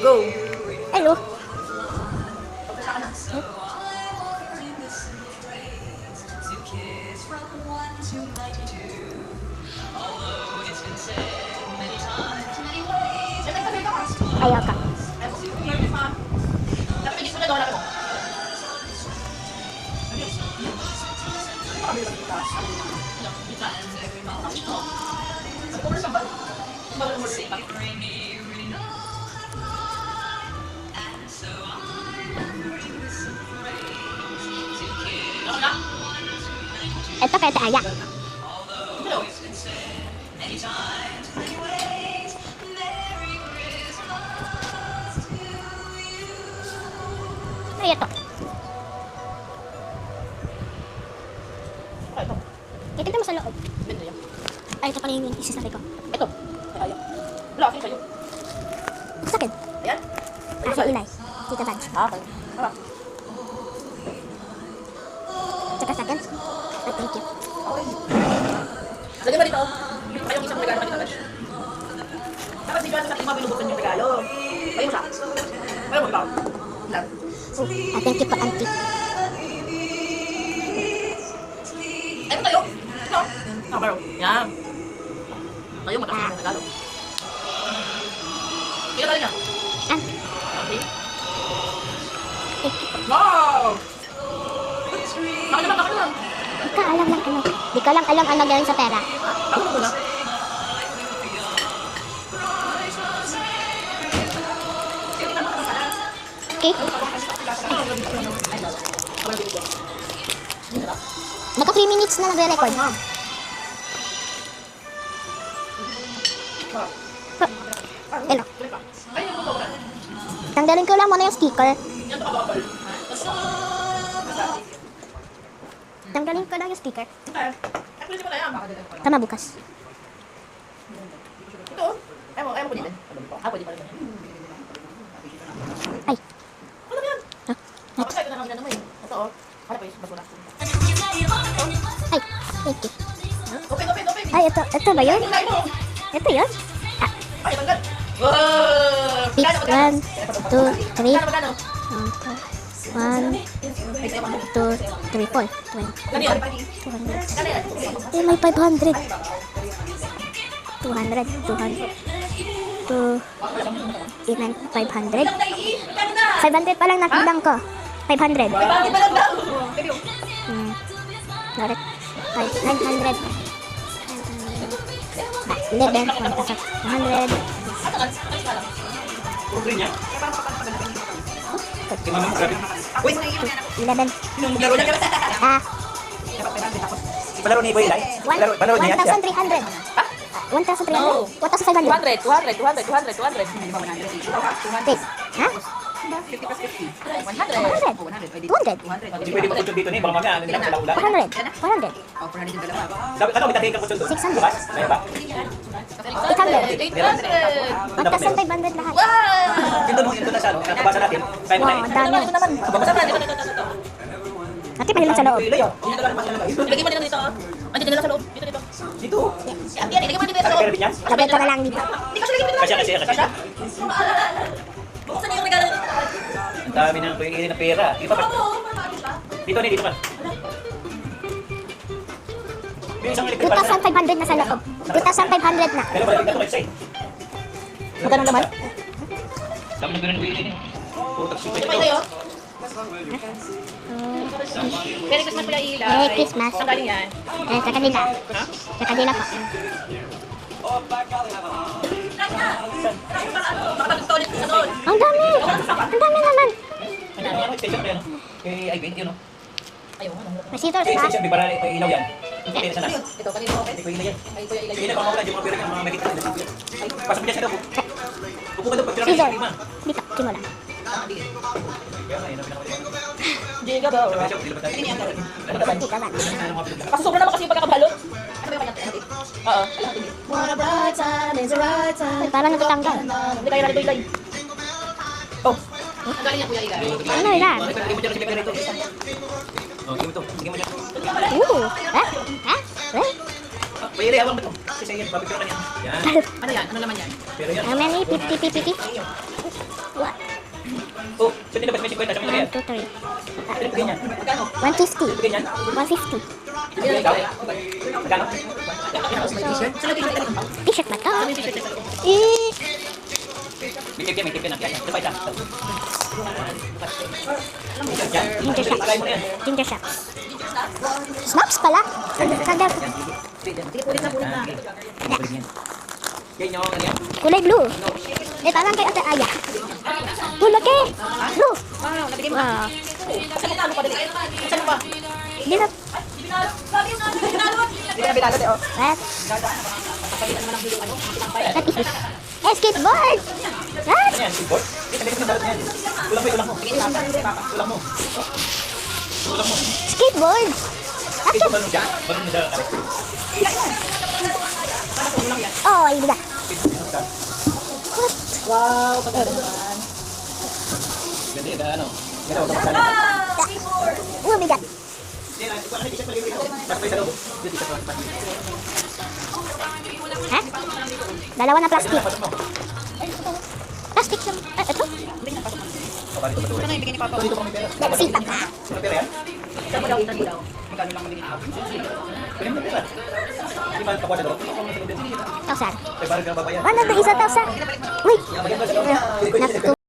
Go. Hello. Ayaw ka. Ito kay Ate Aya. Ay, ito. Ito mo sa loob. Ay, ito pala yung isasabi ko. Ito. Ay, wala, akin sa'yo. Sa akin. Ayan. Ah, si Eli. Tita Vance. Okay. Tara. Tsaka sa akin. Ay, thank you. Okay. Lagyan mo dito. Ay, yung isang regalo ka dito. Dapat di ba sa ating mabinubutan yung regalo? Ay, mo siya. Ay, mo ikaw. Lang. Ah, thank you po, auntie. Ay, mo tayo. Ito. Baro. Yan. Tayo, matapos yung regalo. Kaya ka rin yan. Ah, Okay. thank you po. Wow! Baka naman, baka naman. Di ka alam lang ano. Di ka lang alam ano gawin sa pera. Ako na muna. Okay? Naka 3 minutes na nagre-record. Hello. Tanggalin ko lang muna yung sticker. Tanggalin ko lang yung sticker. Actually, mo na yan. Tama bukas. Ito. Ayaw mo pwede din. Pwede pa rin. Ay. Ano yan? Tapos ito na kami na naman eh. Ito oh. Ano pa yung basura? Ay. Thank you. Open. Ay, ito ba yun? Ay, mo. Ito yun? Ay, tanggal. Wow! 6, 1, 2, 3, Magkano? 1, 2, 3, 4, 20, Ano yan? 200. Eh, may 500. 200, 200, 500. 500 pa lang nakilang ko. 500. Bakit ba lang daw? Dapat 900. 11, 1,100. Kumprin niya? 11. Maglaro na kami. Ah, Palaro ni Boy Eli? Palaro niya yan siya? 1,300. 1,300. No. 1,500. 200. Wait. Ha? 50 plus 50. 100. 200. Hindi pwede magkutsyon dito ni, baka mamaya hindi lang sila 400. 400. Oh, 400 yung dalawa. Dapat ano, may tatay kang kutsyon doon? 600. Diba? Kaya ba? 800. 1,500 lahat. Yun doon na siya, no? Nabasa natin. Kaya mo na Wow, eh. dami. Babasa natin. Ate, pahilang sa loob. Ilay, oh. Hindi na lang mas naman. Ilagay mo din dito. Andito nila sa loob. Dito. Dito. Yan, ilagay mo dito sa Sabi loob. pero din yan? Labay ko na lang dito. Hindi kasi lagay mo dito. Kasya. Buksan niyo yung regalo. Ang dami ng pwede na pera. Dito pa. Dito pa. May isang electric fan na. 2,500 na sa loob. 2,500 na. Pero balik ka to kayo sa'yo. Magkano naman? Dami na gano'n ni. Puro taksi Ito pa pa ito. tayo. Merry Christmas pala Eli. Merry Christmas. Saan galing yan? Eh, sa kanila. Sa kanila po. Makapag-gusto ulit sa doon. Ang dami! Ang dami naman. Ano, extension kaya no? Kay I-20 yun no? Ayaw mo. May scissors Kay pa. extension, di para ito ilaw yan. Ito kaya sana. Ito, kanino open? Ito ilaw yan. Ay, kuya Sige ilagay. na, pangawala, di mga pera yung mga may kita. Pasok niya siya daw. Upo ka daw pag pinakita Scissor. yung lima. Dito, simula. Kaya nga, yun ang pinakamatay. Giga daw. Kaya siya, di ba tayo? Dito ba? Kasi sobrang naman kasi yung pagkakabalot. Ano ba yung kanyang Oo. Ay, parang natatanggal. Hindi kayo narito ilay. Oh. Ang galing yan, Kuya Iga. Ano yan? Lagyan mo dyan si Pekera ito. Oh, lagyan mo ito. Lagyan mo dyan. Ooh. Ha? Ha? Eh? Payari, hawak mo ito. Kasi yan, babig ka na yan. Yan. Ano yan? Ano naman yan? Pero yan. How many? 50, 50, 50? 50 sa mga 1, yan. 2, 3. Bigyan yan. 150. Bigyan yan. 150. Bigyan ikaw. Magkano? May t-shirt. Sa lagi yung T-shirt ba to? may t-shirt sa loob. Eh, May tip yan. Yan, ito pa isa. ginger shots. Pagkain mo na yan. Ginger shots. Snaps pala. Kagad. Sige, pulit na. Yan yung ano yan. Kulay blue. Eh, parang kay Ate Aya. Laki. Blue. Wow, nabigay mo. Wow. Saan mo pa dali? Saan mo pa? Hindi na. Hindi ka na binalot eh, oh. What? What is this? Eh, skateboard. What? Ano yan? Board? Hindi ko nabalot yan. Ulam mo. Ulam mo. Skateboard. Ito ba nung dyan? Bago mo dyan. Oh, ay biga. Wow, pagkano naman. Ganda yun, ano? Ganda, huwag ka masala. Bigat. Mas pa isa loob. Dito, isa pa. Ha? Dalawa na plastic. Pasok mo. Plastic sa... ito? Paano ito ba ito? Ito na yung bigay ni Papa. Dito pa may pera. Nagsipag ka. Ano pera yan? Saan mo daw, interview daw. Magkano lang mabigay? Pwede mo pera. Hindi ba pakuha na doon? Tausan. Ay, parang ka babayan. Ano na isa tausan? Wait. Yan ba sa loob? Naku.